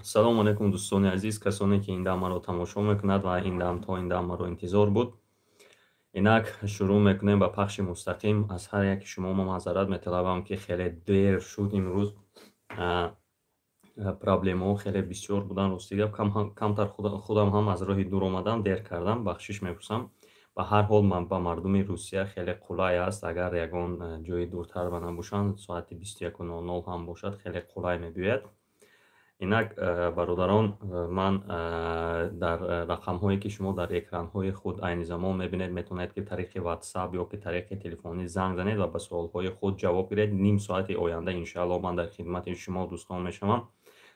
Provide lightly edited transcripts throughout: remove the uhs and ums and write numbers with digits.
салому алейкум дӯстони азиз, касоне ки ин дамаро тамошо мекунад ва ин дамаро интизор буд. Инак шурӯъ мекунем ба пахши мустақим. Аз ҳар яки шумо мо маъзарат металабам, ки хеле дер шуд имрӯз. Проблемаҳо хеле бисёр будан. Рости гап камтар худам ҳам аз роҳи дур омадам, дер кардам, бахшиш мепурсам. Ба ҳар ҳол ба мардуми Русия хеле қулай аст, агар ягон ҷои дуртар ба набошанд, соати 21:00 ҳам бошад, хеле қулай мебиёяд. Инак бародарон, ман дар рақамҳое ки шумо дар экранҳои худ айни замон мебинед, метавонед ки тариқи WhatsApp ё ки тариқи телефонӣ занг занед ва ба суолҳои худ ҷавоб гиред. Ним соати оянда иншоаллоҳ ман дар хидмати шумо дӯстон мешавам,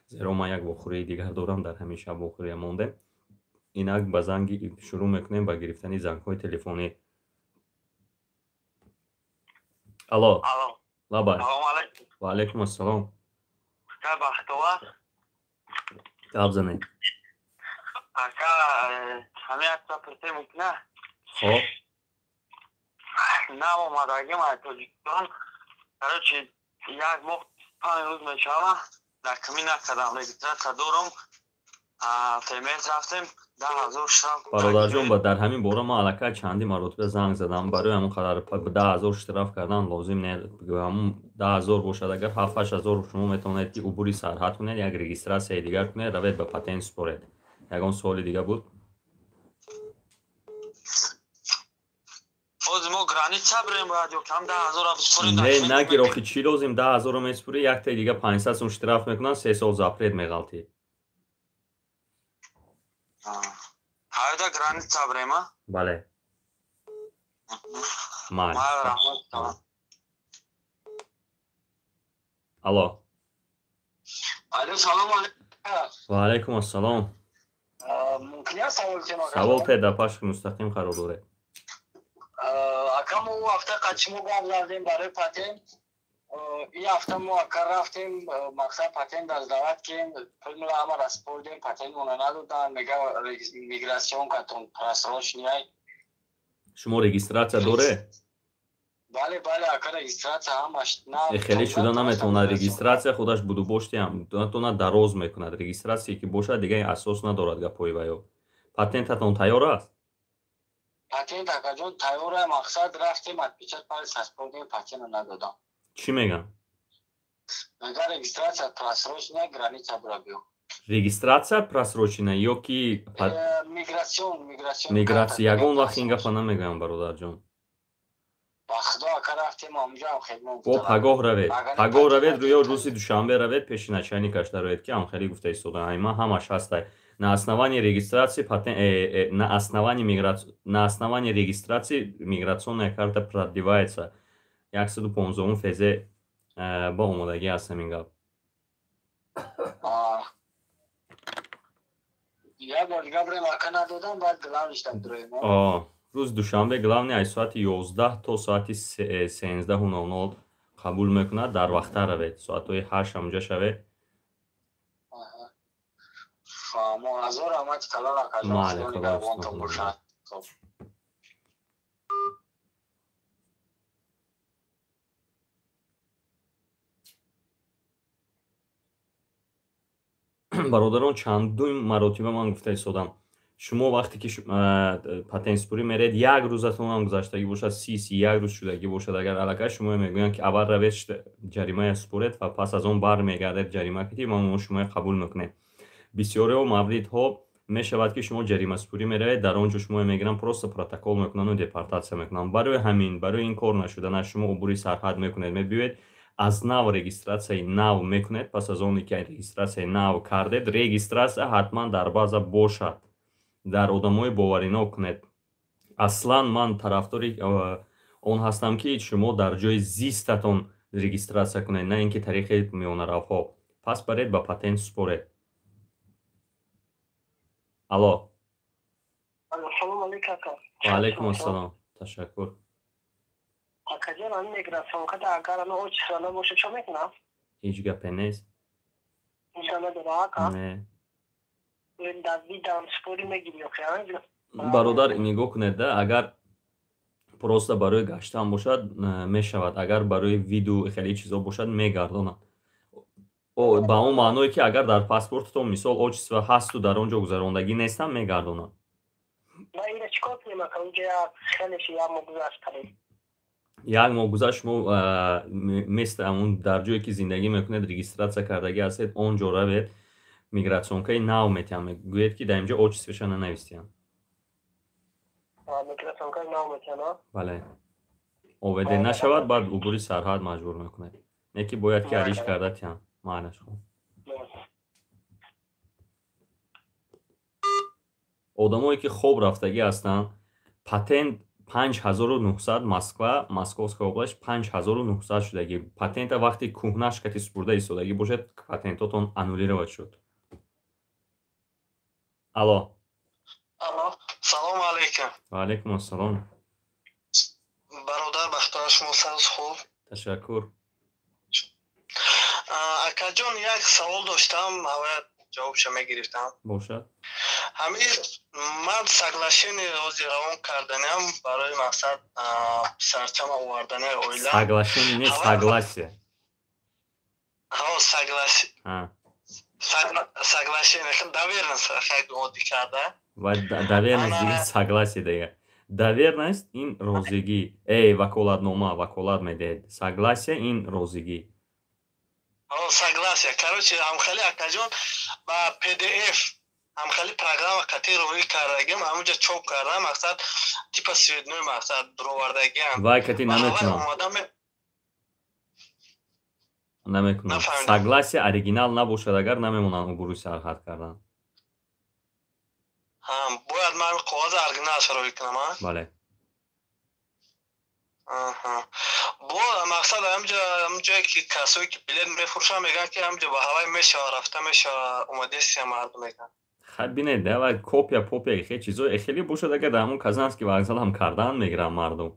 зеро ман як вохӯрии дигар дорам, дар ҳамин шаб вохӯрия монде. Инак ба занги шурӯъ мекунем ба гирифтани зангҳои телефонӣ. Алло. Лабай. Ва алейкум ассалом. гап занед. Ака, ҳамин акса пурсем мукна? Хоб. Нав омадагим аз Тоҷикистон. Короче, як моҳ 5 рӯз мешава. Дар камин накардам, регистратсия дорам. ФМС рафтем, 10,000 штраф. Бародарҷон, дар ҳамин бора ман аллакай чанди маротиба занг задам. Барои ҳамон қадар 10,000 штраф кардан лозим не. Ҳамон 10,000 бошад, агар 7-8,000 шумо метавонед ки убури сарҳад кунед, як регистратсияи дигар кунед, равед ба патент супоред. Ягон суоли дигар буд? Ҳозир мо граница бирем бояд ё кам 10,000 бисупорем? Не, нагир охи чӣ лозим 10,000 месупорӣ, яктай дига 500 сум штраф мекунанд, 3 сол запрет меғалтӣ. Ҳайда граница бирем, а? Бале. Майли. Алло. Алло, салом алейкум. Ва алейкум ассалом. Мумкин аст савол кунам? Савол те дар пашти мустақим қарор доред. Ака, мо ҳафта қачмо гап зардем барои патент. ин ҳафта мо ака рафтем, мақсад патент аз давлат кем, пулмула ҳама распордем, патент мона надодан, мега миграсион катон просрочняй. Шумо регистратсия доред? Бале, ака регистратсия ҳамаш на. Хеле шуда наметавонад, регистратсия худаш будубошти ҳам натавонад дароз мекунад. Регистратсия ки бошад дига асос надорад гапои ваё. Патентатон тайёр аст? Патент акаҷон тайёр аст, мақсад рафтем отпечат палец распордем, патент надодам. Чӣ меган? Меган регистрация просрочная, граница бура биё. Регистрация просроченная ё ки миграция? Ягон вақт ин гапа намегӯям бародарҷон. Ба худо ака рафтем онҷо ҳам хидмат. О пагоҳ равед ё рӯзи душанбе равед пеши начальникаш дароед ки ҳамхелӣ гуфта истода. Айма ҳамаш ҳастай. На основании регистрации патент на основании регистрации миграционная карта продлевается. 115 фезе ба омодагӣ аст ҳамин гап. Як бор дига бурем ака надодам, баъд глав ништам дуроем. рӯзи душанбе главни аз соати 11 то соати 13:00 қабул мекунад. Дар вақта равед, соатҳои 8 ҳамҷа шавед. мо азор ҳамати калон акаҷон бошад. бародарон, чандум маротиба ман гуфта истодам, шумо вақте ки патентсупорӣ меред, як рӯзатон ҳам гузаштагӣ бошад, 31 рӯз шудагӣ бошад, агар аллакай шумо мегӯянд ки аввал равед ҷаримая супоред ва пас аз он бармегардед ҷарима кунед, мо шумо қабул мекунем. Бисёриҳо мавридҳо мешавад ки шумо ҷаримасупорӣ меравед, дар он ҷо шумо мегиранд, просто протокол мекунанд ва депортатсия мекунанд. Барои ин кор нашуданаш шумо убури сарҳад мекунед, мебиёед, аз нав регистратсияи нав мекунед. Пас аз оне ки регистратсияи нав кардед, регистратсия ҳатман дар база бошад, дар одамои боварино кунед. Аслан ман тарафдори он ҳастам ки шумо дар ҷои зистатон регистратсия кунед, на ин ки тариқи миёнаравҳо. Пас баред ба патент супоред. Алло. Салом алейкум ака. Ва алейкум ассалом. Ташаккур. Акаҷон ҳамин миграсион карта агар ано очиса набоша чо мекунам? Ҳеҷ гапе нест. Иншалло дора ака. Не. Давидам спори мегирӣ ё хиёна? Бародар, нигоҳ кунед да, агар просто барои гаштан бошад мешавад, агар барои видео хеле чизо бошад мегардонад. ба он маъное ки агар дар паспортатон мисол отчество ҳасту дар он ҷо гузарондагӣ нестам мегардонад. من اینه چیکار کنیم که اونجا خیلی شیعه ما گذاشت کنیم. як моҳ гузашт шумо место ҳамун дар ҷое ки зиндагӣ мекунед регистратсия кардагӣ ҳастед он ҷо равед мигратсионкаи нав метиҳам мегӯед ки дар ин ҷо отчествоша нанавистиям. میکروفونکای نام میکنه. бале оведе нашавад баъд убури сарҳад маҷбур мекунед не ки бояд ки ариш карда тиям маънаш одамое ки хоб рафтагӣ ҳастанд патент 5900 Москва, Московская область 5900 шудагӣ. Патента вақти кӯҳна шикати супурда истодагӣ бошад, патентотон аннулировать шуд. Алло. Алло. Салом алейкум. Ва алейкум ассалом. Бародар Бахтияр, шумо сарс хуб? Ташаккур. Акаҷон, як савол доштам, ҳавоят ҷавобшо мегирифтам. Бошад. ҳамин ман соглашение рози равон карданам барои мақсад сарчама овардани оила. Соглашение не согласие. Согласие. Соглашение. Доверенность хай одди карда. Ва доверенность дига согласие дига. Доверенность ин розигӣ. Ваколатнома, ваколат медиҳед. Согласие ин розигӣ. Согласие. Короче, ҳамхали акаҷон ба PDF ҳамхали программа кати рӯи кардагим ҳамунҷа чоп кардам мақсад типа светной мақсад бировардагиам. Вай кати намекунам. Намекунам. Согласие оригинал набошад агар намемонам убури сарҳад кардан. Бояд ман қоғози оригиналшо рӯи кунам, а? Бале. бо мақсад ҳамҷое ки касое ки билет мефурӯшанд мегӯянд ки ҳамҷа ба ҳавай мешава рафта мешава омадасия мардум мегӯянд. Хай бинед давай копия хе чизои хеле бошад агар дар ҳамон казанский вокзал ҳам кардан мегиранд мардум.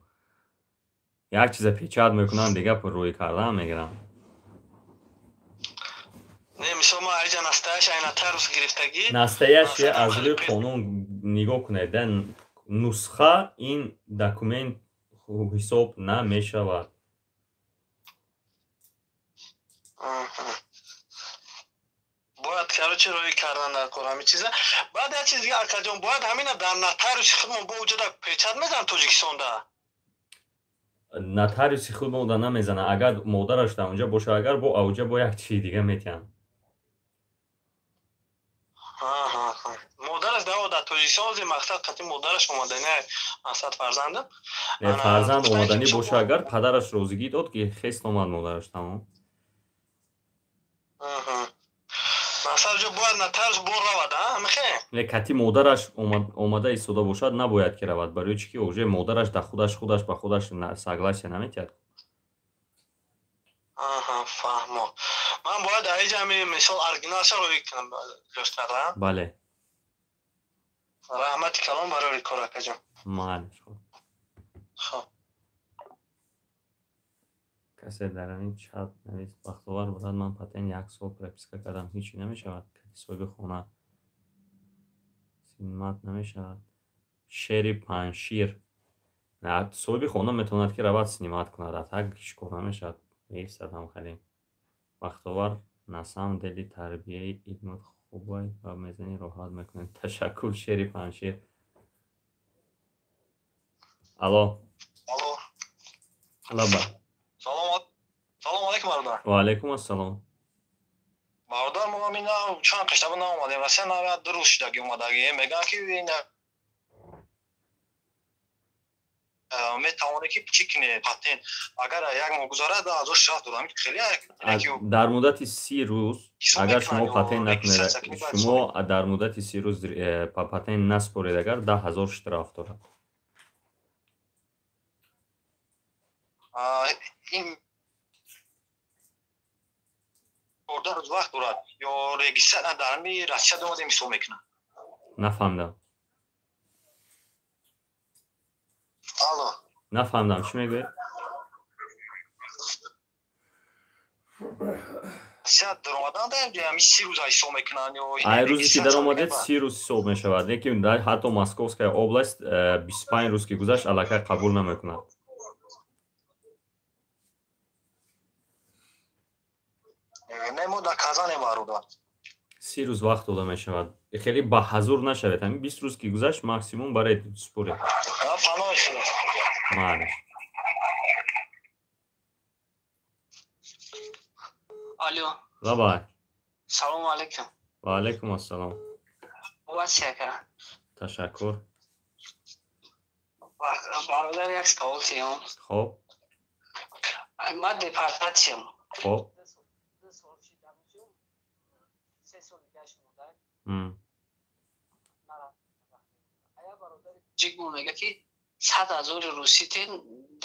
Як чиза печат мекунанд дига рӯи кардан мегиранд. Не мисол ма айҷа настоящий айнатарус гирифтагӣ. Настоящий аз рӯи қонун нигоҳ кунед. Нусха ин документ ҳисоб намешавад. бояд короче рӯи кардан накор ҳамин чиза. баъд як чиз дига акаҷон бояд ҳамина дар нотариуси худмон бо вуҷуда печат мезанад тоҷикистонда. Нотариуси худмон да намезанад агар модараш дар онҷа боша агар бо авҷа бо як чизи дига метиҳанд. модараш дар тоҷикистон мақсад қати модараш омадани мақсад фарзандам. Фарзанд омадани боша агар падараш розигӣ дод ки хест омад модараш тамом. мақсад ҷо бояд нотариус бо равад, мехе? Кати модараш омада истода бошад набояд ки равад. Барои чӣ ки уже модараш да худаш ба худаш согласие наметиҳад. фаҳмо. ман бояд айҷа ҳамин мисол оригиналша рӯи кунам лёс кардам. Бале. раҳмати калон барои кор акаҷон. Маълум шуд. хоб. касе дар ин чат навист бахтовар будад ман патент 1 сол прописка кардам ҳичи намешавад. соҳиби хона синмат намешавад. шери паншир. соҳиби хона метавонад ки равад снимат кунад. а так ҳеҷ кор намешавад. меистад ҳамхалим. бахтовар на самом деле тарбияи идмот хубай ва мезани роҳат мекунед. ташаккур шери паншир. алло. лаба. салом алейкум бародар. ва алейкум ассалом. бародар мо амина чанд қиштаба наомадем ва 92 рӯз шудагӣ омадагӣ мегӯянд ки метавоне ки чӣ кине патент агар як моҳ гузарад 1600 додам хеле дар муддати 30 рӯз агар шумо патент накунед шумо дар муддати 30 рӯз патент наспоред агар 10000 штраф дорад. ин 14 рӯз вақт дорад ё регистратсия дар ҳамин расча домаде мисол мекунад. нафаҳмидам. алло. нафаҳмидам чӣ мегӯед? ай рӯзе ки даромадед 30 рӯз ҳисоб мешавад. лекин ҳатто Московская область 25 рӯз ки гузашт аллакай қабул намекунад. мо дар бародар. 30 рӯз вақт дода мешавад. Хеле ба ҳазур нашавед. Ҳамин 20 рӯз ки гузашт максимум барои според. Паноҳ шуда. Маълиш. Алло. Лабай. Салом алейкум. Ва алейкум ассалом. Васяка. Ташаккур. Бародар як savol ҷиён. Xo'p. Ман депортатсиям. Xo'p. 2 сол шидам шу. 3 сол гашт мудай. Ая бародар ҷигмо мега ки 100,000 русӣ тен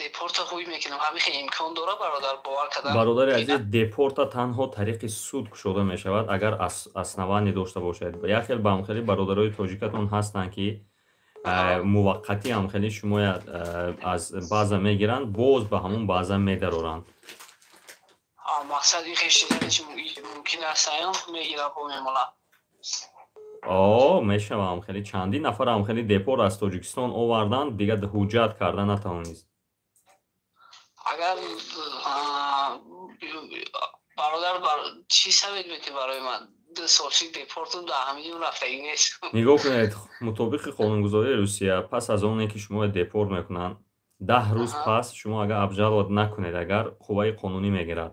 депорта ҳуй мекунам. Ҳамин имкон дора бародар бовар кардам. Бародари азиз, депорта танҳо тариқи суд кушода мешавад агар аснаванӣ дошта бошад. Як хел ба ҳамхели бародарои тоҷикатон ҳастанд ки муваққатӣ ҳамхели шумо аз база мегиранд, боз ба ҳамон база медароранд. Мақсад ин хештидани чи мумкин аст ё мегирам бо мемонам. Мешава ҳамхели чандин нафар ҳамхели депорт аз Тоҷикистон оварданд, дигар ҳуҷҷат карда натавонист. Агар бародар чӣ савед метӣ барои ман 2 солчик депортум дар ҳамин рафтагӣ нест. Нигоҳ кунед, мутобиқи қонунгузории Русия пас аз оне ки шумо депорт мекунанд 10 рӯз пас шумо агар обжаловат накунед, агар қувваи қонунӣ мегирад,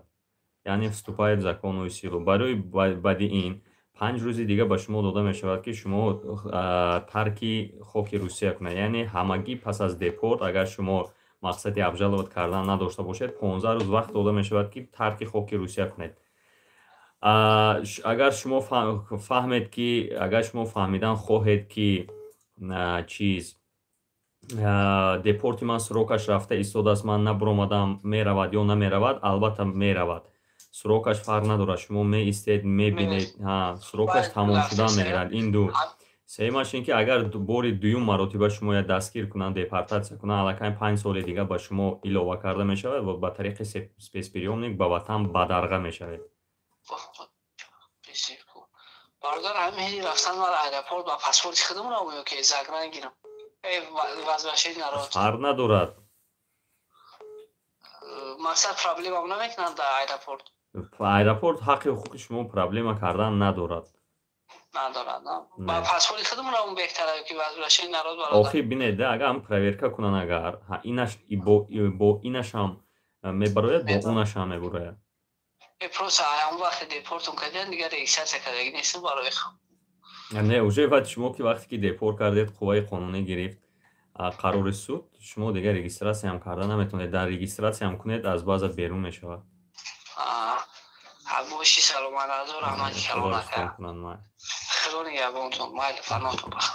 яъне вступает в законную силу. Барои баъди ин 5 рӯзи дига ба шумо дода мешавад ки шумо тарки хоки Русия кунед, яъне ҳамагӣ пас аз депорт агар шумо мақсади обжаловат кардан надошта бошед 15 рӯз вақт дода мешавад ки тарки хоки Русия кунед. Агар шумо фаҳмед ки агар шумо фаҳмидан хоҳед ки чиз депорти ман срокаш рафта истодааст, ман набуромадам, меравад ё намеравад, албатта меравад. Срокаш фарқ надорад, шумо меистед, мебинед, срокаш тамомшуда мегирад. Ин ду. Сеюмаш ин ки агар бори дуюм маротиба шумо я дастгир кунанд, депортатсия кунанд, аллакай 5 соли дига ба шумо илова карда мешавад ва ба тариқи спецприёмник ба ватан бадарға мешавед. Бародар ҳамин рафтан мар аэропорт ба паспорти худамонам ё ки загран гирам. Возвращение народ. Фарқ надорад. Мақсад проблемам намекунанд дар аэропорт. Аэропорт ҳаққи ҳуқуқи шумо проблема кардан надорад. Надорад. Ба паспорти худамонам беҳтара ё ки возвращение народ бародар. Охи бинед, агар ҳам проверка кунанд, агар инаш бо инаш ҳам мебарояд, бо унаш ҳам мебарояд. Просто ҳамон вақте депортум кардан дигар регистрация кардагӣ нестам барои худ. Не, уже вақти шумо ки вақте ки депорт кардед, қувваи қонунӣ гирифт, қарори суд, шумо дигар регистрация ҳам карда наметавонед. Дар регистрация ҳам кунед, аз база берун мешавад. Боши саломат азо раҳмати калонака. Худо нигаҳбонтон. Майли фаноҳтон бахт.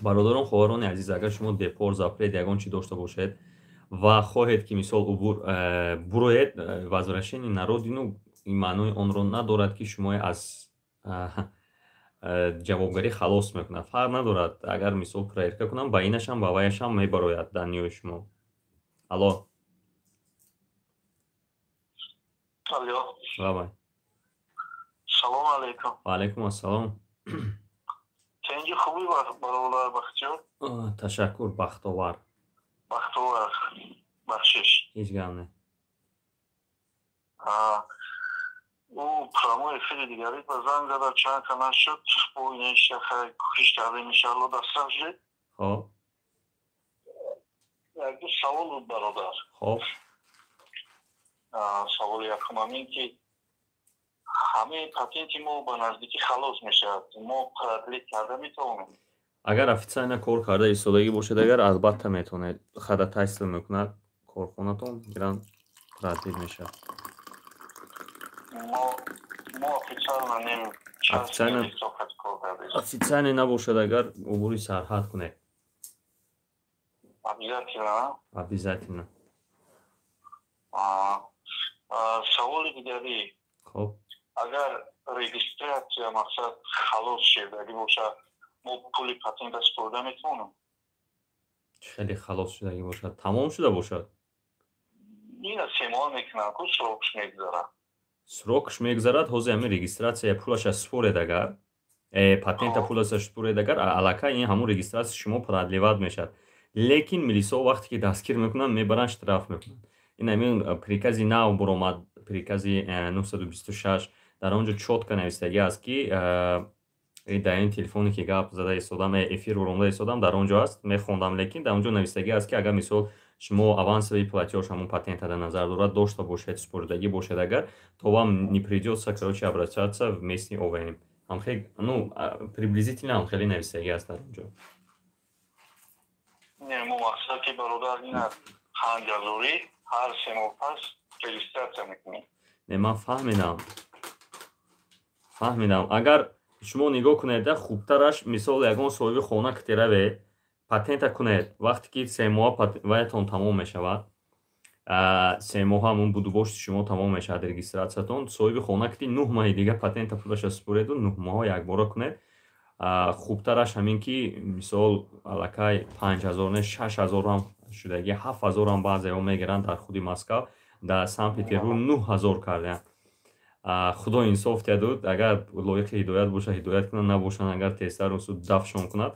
Бародарон, хоҳарони азиз, агар шумо депорт, запрет ягон чӣ дошта бошед ва хоҳед ки мисол буроед, возвращение народину маънои онро надорад ки шумо аз ҷавобгарӣ халос мекунад. Фарқ надорад, агар мисол проверка кунам, ба инашам ба ваяшам мебарояд дар ниёи шумо. Алло. Алло. Бабай. Салом алейкум. Ва алейкум ассалом. Ченҷи хуби бародар Бахтиёр? Ташаккур, бахтовар. Бахтовар. Бахшиш. Ҳеҷ гап не. او پرامو افیری دیگری با زنگ زده چند کنن شد با این شخص کوشش کردیم انشالله دستم شد. خب یک دو سوال بود برادر. خب سوال یکم این که همه پاتنتی ما به نزدیکی خلاص میشه، ما پردلیک کرده میتونیم. اگر официально кор карда истодагӣ бошад, агар албатта метавонед хада таҳсил мекунад корхонатон, гиран прадид мешавад. Официально набошад, агар убури сарҳад кунед. Обязательно. Саволи дигари. Хоб. Агар регистрация мақсад халос шудагӣ бошад, мо пули патент спорда метавонем? Хеле халос шудагӣ бошад, тамом шуда бошад. Ина 3 моҳ мекунам, ку срокш мегзарад. Срокш мегзарад, ҳозир ҳамин регистрация пулаша според, агар патента пулаша според, агар аллакай ин ҳамун регистрация шумо продлеват мешавад. Лекин милисо вақте ки дастгир мекунанд, мебаранд штраф мекунанд. Ин ҳамин прикази нав буромад прикази 926 дар он ҷо чотка навистагӣ аст ки дар ин телефоне ки гап зада истодам эфир уронда истодам дар он ҷо аст мехондам лекин дар он ҷо навистагӣ аст ки агар мисол шумо авансовый платеж ҳамон патента дар назар дорад дошта бошед супурдагӣ бошед агар то вам не придётся короче обращаться в местный ОВМ приблизительно ҳам хеле навистагӣ аст дар он ҷо не мо мақсад ки бародар ина ҳанҷазорӣ ҳар 3 моҳ пас регистратсия мекунем не ман фаҳмидам агар шумо нигоҳ кунед хубтараш мисол ягон соҳиби хона ките равед патента кунед вақте ки 3 моҳа ваятон тамом мешавад 3 моҳа ҳамун будубошти шумо тамом мешавад регистратсиятон соҳиби хона кити 9 моҳи дига патента пулаша супуреду 9 моҳа якбора кунед хубтараш ҳамин ки мисол аллакай 5000 6000 ҳам шудагӣ 7000 ҳам баъзеҳо мегиранд дар худи Москав дар Санкт Петербург 9000 кардем худо инсоф диядуд агар лоиқи ҳидоят боша ҳидоят кунад набошанд агар тезтар суд дафшон кунад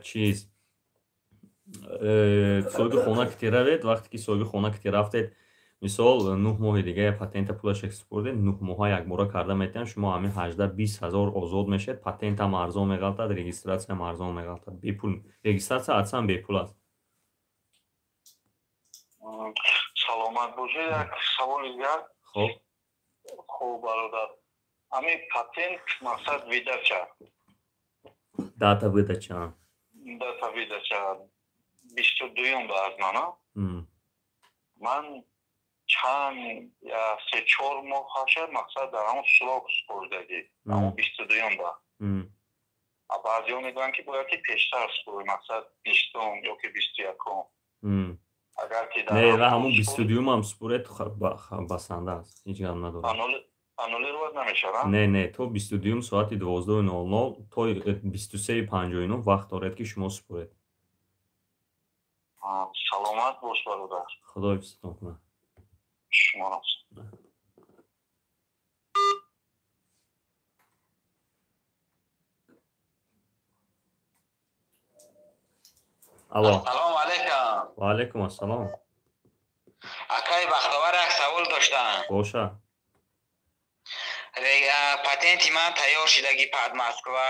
чиз соҳиби хона кити равед вақте ки соҳиби хона кити рафтед мисол 9 моҳи дига патента пулаша супурдед 9 моҳа якбора карда метавонед шумо ҳамин 18-20 000 озод мешед патентам арзон меғалтад регистратсиям арзон меғалтад бепул регистратсия ҳатсан бепул аст саломат бошед як саволи дигар хоб хуб бародар ҳамин патент мақсад видача дата выдача 22 баъзмана ман чанд 3-4 моҳ ҳашад мақсад дар ҳамон срок супурдагӣ ҳамон 22 ба баъзеҳо мегӯянд ки бояд ки пештар супуред мақсад 20 ё ки 21 агар ки не ҳамон 22 ҳам супуред басанда аст ҳеҷ гап надорад аннулировать намешавад не то 22 соати 12:00 то 23:59 вақт доред ки шумо супуред саломат бош бародар худо ҳифзатон кунад шумо алло салому алайкум ва алайкум ассалом акай бахтовар як савол доштам боша патенти ман тайёр шудаги пад Москва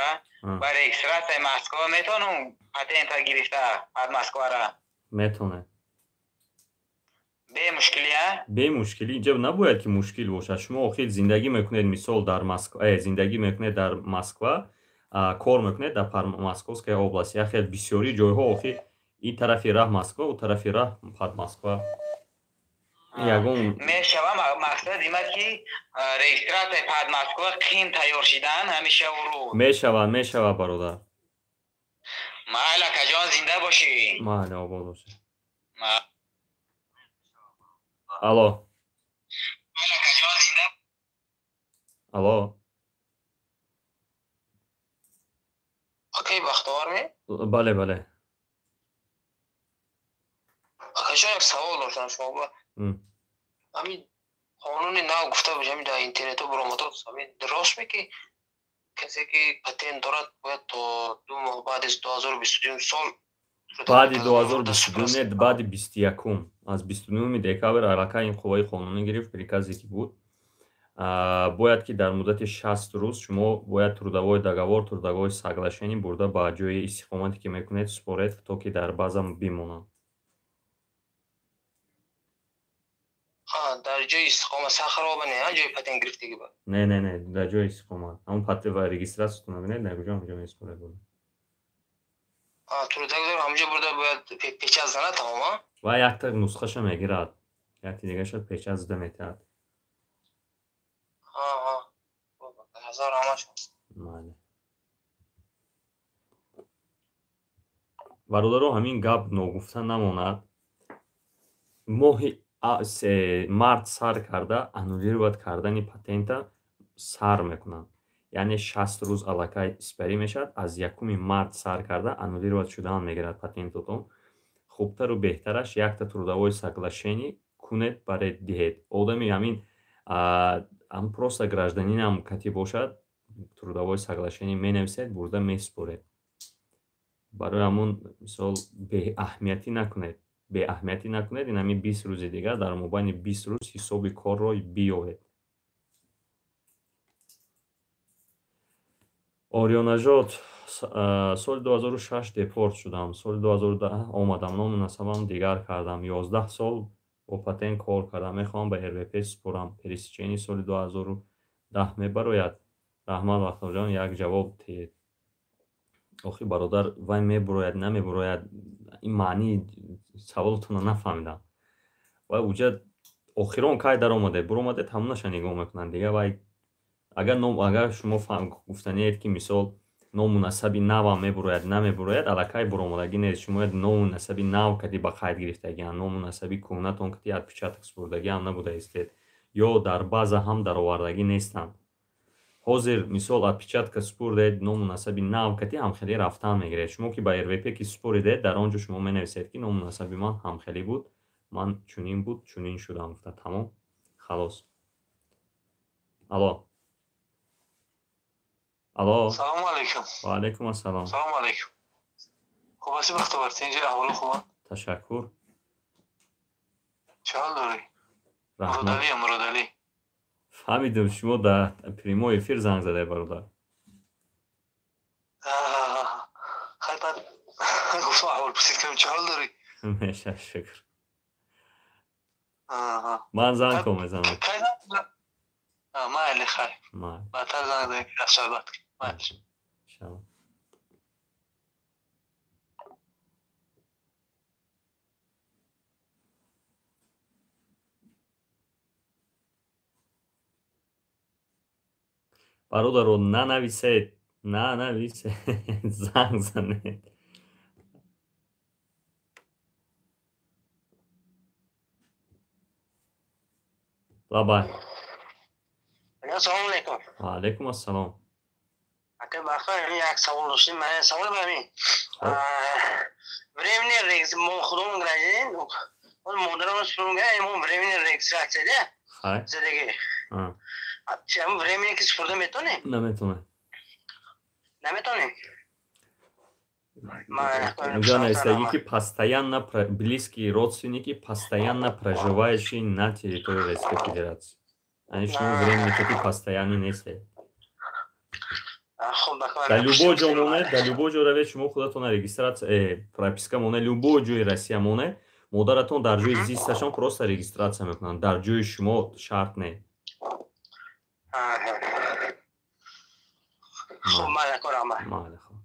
ба регистратсияи Москва метонам патента гирифта пад Москвара метонед бемушкилӣ инҷа набояд ки мушкил бошад шумо охир зиндагӣ мекунед мисол дар Москва зиндагӣ мекунед дар Москва кор мекунед дар Московская област яхе бисёри ҷойҳо охир ин тарафи раҳ Москва у тарафи раҳ пад Москва ягон мешава мақсад има ки регистратсияи пад Москва қин тайёр шидан ҳамиша уру мешава бародар майла кажон зинда бошӣ майла обод бошӣ алло окей бахтовар ме бале акашон як савол доштам шумо ҳамин қонуни нав гуфта бошед ҳамин дар интернету баромадод ҳамин рост ме ки касе ки патент дорад бояд то 2 моҳ баъди 2022 сол баъди 2022 не баъди 21 аз 29 декабр аллакай ин қувваи қонунӣ гирифт приказе ки буд бояд ки дар муддати 60 рӯз шумо бояд трудовой договор трудовое соглашение бурда ба ҷои истиқомате ки мекунед супоред то ки дар база бимонанд дар ҷои истиқомат сахароба не ҷои патент гирифтагӣ ба не дар ҷои истиқомат ҳамон патент ва регистратсиято мебинед дар куҷо ҳамҷо месупоред бурда трудовой ҳамҷо бурда бояд печат занад тамома ва якта нусхаша мегирад якти дигаша печат зада метиҳад ҳазор ҳамаш бародаро ҳамин гап ногуфта намонад моҳи март сар карда аннулировать кардани патента сар мекунанд яъне 60 рӯз аллакай испарӣ мешавад аз 1 март сар карда аннулировать шудан мегирад патентотон хубтару беҳтараш якта трудовое соглашение кунед баред диҳед одами ҳамин просто гражданинам кати бошад трудовое соглашение менависед бурда месупоред барои ҳамон мисол беаҳамиятӣ накунед беаҳамияти накунед. ин ҳамин 20 рӯзи дигар дар мобайни 20 рӯз ҳисоби корро биёвед. Ориёнажод соли 2006 депорт шудам. Соли 2010 омадам, ному насабам дигар кардам. 11 сол бо патент кор кардам. Мехоҳам ба РВП супорам. Пересечени соли 2010 мебарояд. Раҳмат Вахторҷон, як ҷавоб диҳед. охи бародар, вай мебарояд намебарояд, ин маънии саволатонро нафаҳмидам. вай уҷа охирон кай даромадед? Буромадед ҳамонаша нигоҳ мекунанд дига. вай агар шумо гуфтанед ки мисол ному насаби навам мебарояд намебарояд, аллакай буромадагӣ нест. шумо ному насаби нав кади ба қайд гирифтагиам, ному насаби кӯҳнатон кади отпечаток супурдагӣ ҳам набуда истед, ё дар база ҳам даровардагӣ нестанд. ҳозир мисол отпечатка супурдед, ному насаби нав кади ҳамхелӣ рафтан мегиред. шумо ки ба РВП ки супуридед, дар он ҷо шумо менависед ки ному насаби ман ҳамхелӣ буд, ман чунин буд, чунин шудам. гуфта тамом, халос. алло. алло. Салому алейкум. ва алейкум ассалом. Салому алейкум. Хуб аст бахтобар, тинҷи аҳволи хуб? Ташаккур. Чӣ ҳол дорӣ? раҳмат. Муродалӣ ё муродалӣ? фаҳмидам шумо дар прямой эфир занг задаед бародар. хай бад гуфтам аҳвол пурсид кунам, чӣ ҳол дорӣ? меша шукр. ман занг мезанам. майли хай. баъдтар занг задем ки дастшабат. майли. иншалло. бародаро, нанависед, занг занед. лабай. Assalomu alaykum. ва алейкум ассалом. Aka baxtlar, як savol доштим. Мен savol бами. Временный регистр, мы худом гражданин, он модерн спрограмма, ему временный регистрация, да? хай. Задеги. Чем временный спрограмма метоне? наметоне. Наметоне? Муҷа наистаги ки постоянно близкие родственники, постоянно проживающие на территории Российской Федерации. Они шумо времени таки постоянно нестед. Дар любой ҷо монед, дар любой ҷо равед, шумо худатон регистратсия, прописка монед, любой ҷои Россия монед, модаратон дар ҷои зисташон просто регистратсия мекунанд, дар ҷои шумо шарт не. Хуб, майли корам. Майли хуб.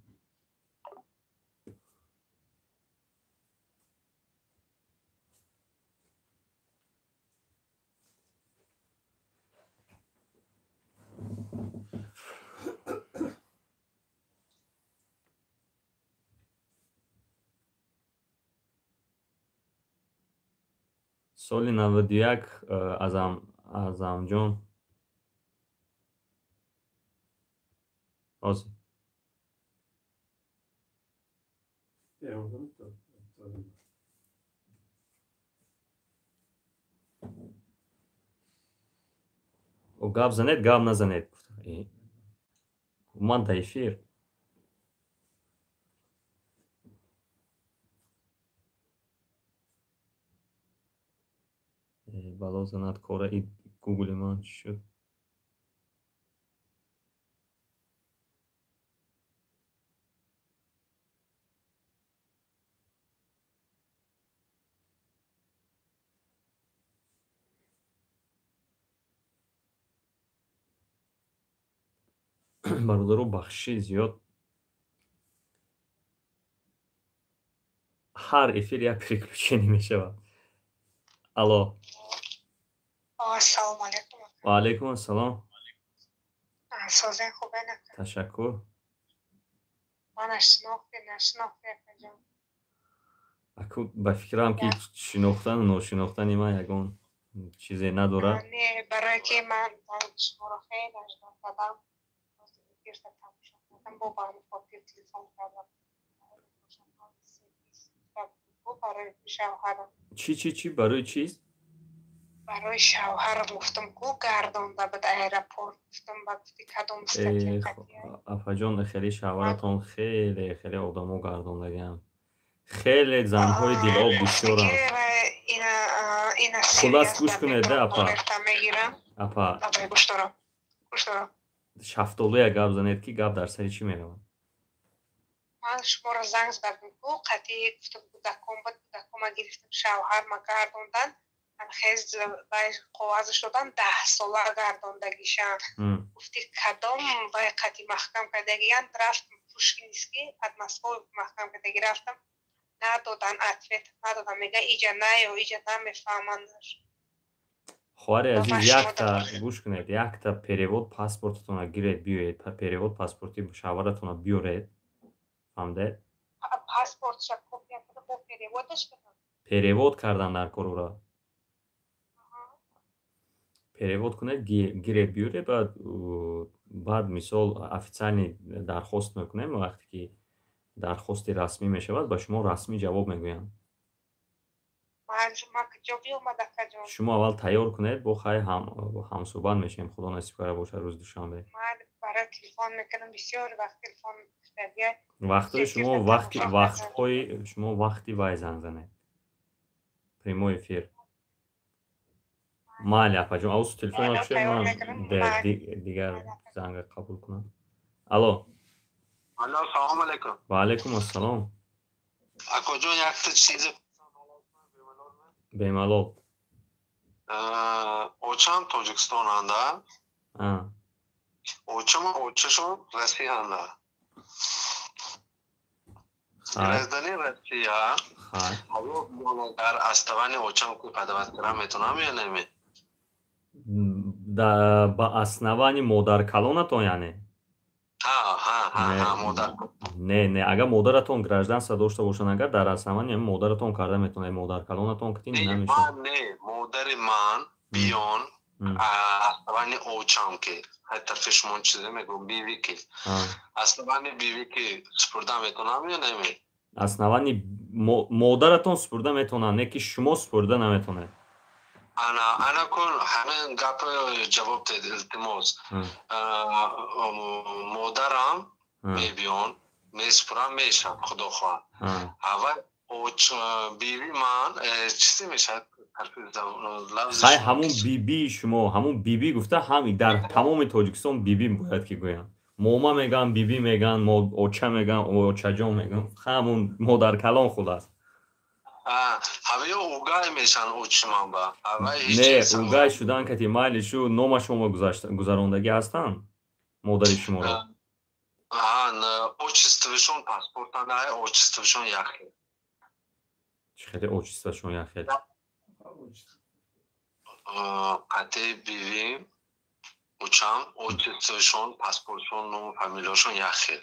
соли 91 азамҷон ҳозир гап занед, гап назанед. ман дар эфир. бало занад кора и гугли ман чӣ шуд? бародаро бахшиши зиёд. ҳар эфир як переключение мешавад. алло. Ассалому алейкум. ва алейкум ассалом. Созен хубе не? ташаккур. Манаш нашнохте акаҷон. аку ба фикрам ки шинохтану ношинохтани ман ягон чизе надорад. Не, барои ки ман шуморо хеле аждор дадам. Эфирда тамошо кардам, бо ба хотир телефон кардам. барои шавҳарам. Чӣ барои чиз? барои шавҳарам гуфтам ку гардонда бад аэропорт гуфтам ба гуфти кадом статия афаҷон хеле шавҳаратон хеле одамо гардондагиам. خیلی زنهای دلاب بسیارند. خلاص گوش کنید ده اپا. گوش دارم. شفتالو یک گپ زنید که گپ در سر چی میروند؟ من شما را زنگ زدم بود قطعی گفتم بودکم گرفتم شوهر ما گردوندن من خیز بای قوازش دادن 10 ساله گردوندگیشن گفتی کدام بای قطعی محکم کردگیان رفتم پوشکینسکی از مسکو محکم کردگی رفتم ندادن اتویت ندادن میگه ایجا نه یا ایجا نمیفهمندش خواهر عزیز یک تا گوش کنید یک تا перевод پاسپورتتون را گیرید بیایید перевод پاسپورتی شوهرتون را بیارید فهمده؟ پاسپورت شد کپی کرده با переводش کنم перевод کردن در کارو را перевод کنید گیرید بیارید بعد مثال официальный درخواست میکنیم وقتی که درخواستی رسمی میشود با شما رسمی جواب میگویم شما اول تیار کنید با خواهی هم صحبت میشیم خدا نصیب کرده باشه روز دوشنبه من برای تلفن میکنم بسیار وقت تلفن وقتی شما وقتی وای زنگ زنید прямой эфир مالی اپا جون اوست تلفن اکشه من دیگر زنگ قبول کنم الو سلام علیکم و علیکم السلام اکو جون یک تا چیز بیمالال اوچم توجکستان هنده اوچشون رسی هنده گرزدنی رسی ها در استوانی اوچم که قدمت کرم میتونم یا نمی با اسنوانی مادر کلونتون یعنی مادر نه اگر مادرتون گражданство داشته باشن اگر در اسنوانی مادرتون کرده میتونه مادر کلونتون کتین نمیشه نه مادر من بیان اسنوانی اوچم که طرف شما چیزه میگم بیوی که اسنوانی بیوی که سپرده میتونم یا نمی اسنوانی مادرتون سپرده میتونه نه که شما سپرده نمیتونه انا کن همین گپ جواب دید التماس مادرم میبیان میسپرم میشم خدا خواه اول بیوی من چیزی میشه خیلی همون بیبی شما همون بیبی گفته همین در تمام تاجیکستان بیبی باید که گویم موما میگن بیبی میگن اوچه میگن اوچه جان میگن همون مادر کلان خود است همه اوگای میشن اوچمان با نه اوگای شدن که مایلشو نام شما گذراندگی هستن مادر شما را اوچستوشون پاسپورت نه اوچستوشون یخی چخیلی اوچستوشون یخی قطعه بیویم اوچم اوچستوشون پاسپورتشون نام فامیلاشون یخی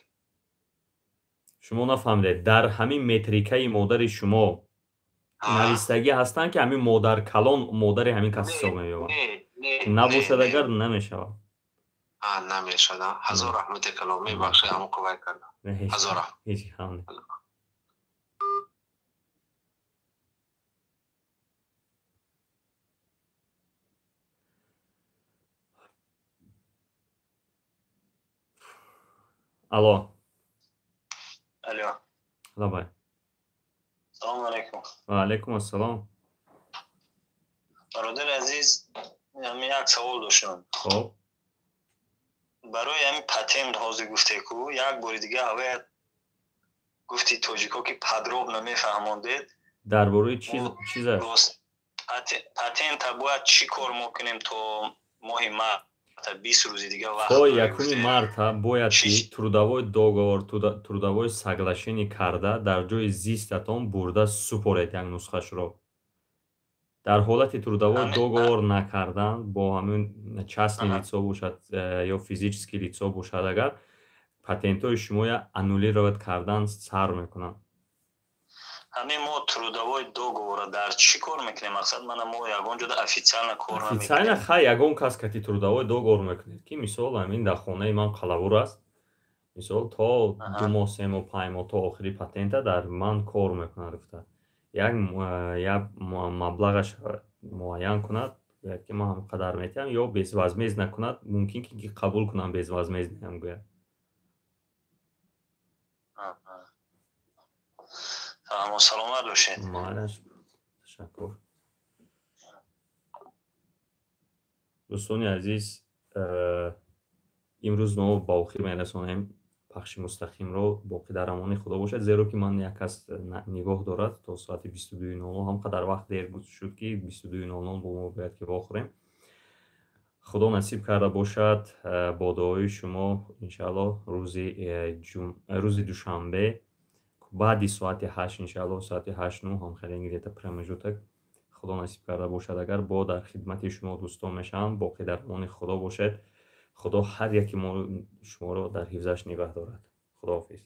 شما نفهمده در همین متریکه مادر شما نویستگی هستن که همین مادر کلان مادر همین کسی حساب می‌یابد نباشد اگر نمیشود نمیشود هزار رحمت کلامی بخشی همون کمک کردم هزار رحمت الو بای سلام علیکم و علیکم السلام برادر عزیز من یک سوال داشتم خب برای همین پتنت حاضر گفته کو یک بار دیگه اوه گفتی توجیکا که پدراب نمیفهماندید درباره چیزه پتنت باید چی کار میکنیم تا ماه مارت 20 روز دیگه وقت تا یکمی марта бояд ки трудовой договор трудовой соглашение карда дар ҷои зистатон бурда супоред як нусхашро дар ҳолати трудовой договор накардан бо ҳамин частни лицо бошад ё физически лицо бошад агар патентҳои шумоя аннулировать кардан сар мекунанд همین ما трудовой договор дар чӣ кор мекунем мақсад мана мо ягон ҷода официально кор намекунем официально хай ягон кас ки трудовой договор мекунед ки мисол ҳамин дар хонаи ман қалавур аст мисол то 2 моҳ 3 моҳ 5 моҳ то охири патента дар ман кор мекунад гуфта як маблағаш муайян кунад ки ман ҳамқадар метиҳам ё безвазмез накунад мумкин ки қабул кунам безвазмез диҳам гӯяд سلامت باشید. مالش تشکر. دوستان عزیز، امروز ما با آخر میرسانیم پخش مستقیم رو. باقی در امان خدا باشد، زیرا که من یک کس نگاه دارد تا ساعت 22:00 هم قدر وقت دیر بود شد که 22:00 با ما باید که بخوریم. خدا نصیب کرده باشد با دعای شما انشاءالله روز دوشنبه بعد ساعت 8 انشاءالله ساعت 8:09 هم خیلی گریت پرمجوتک خدا نصیب کرده باشد اگر با در خدمت شما دوستان میشم. باقی در امان خدا باشد. خدا هر یکی شما رو در حفظش نگه دارد. خداحافظ.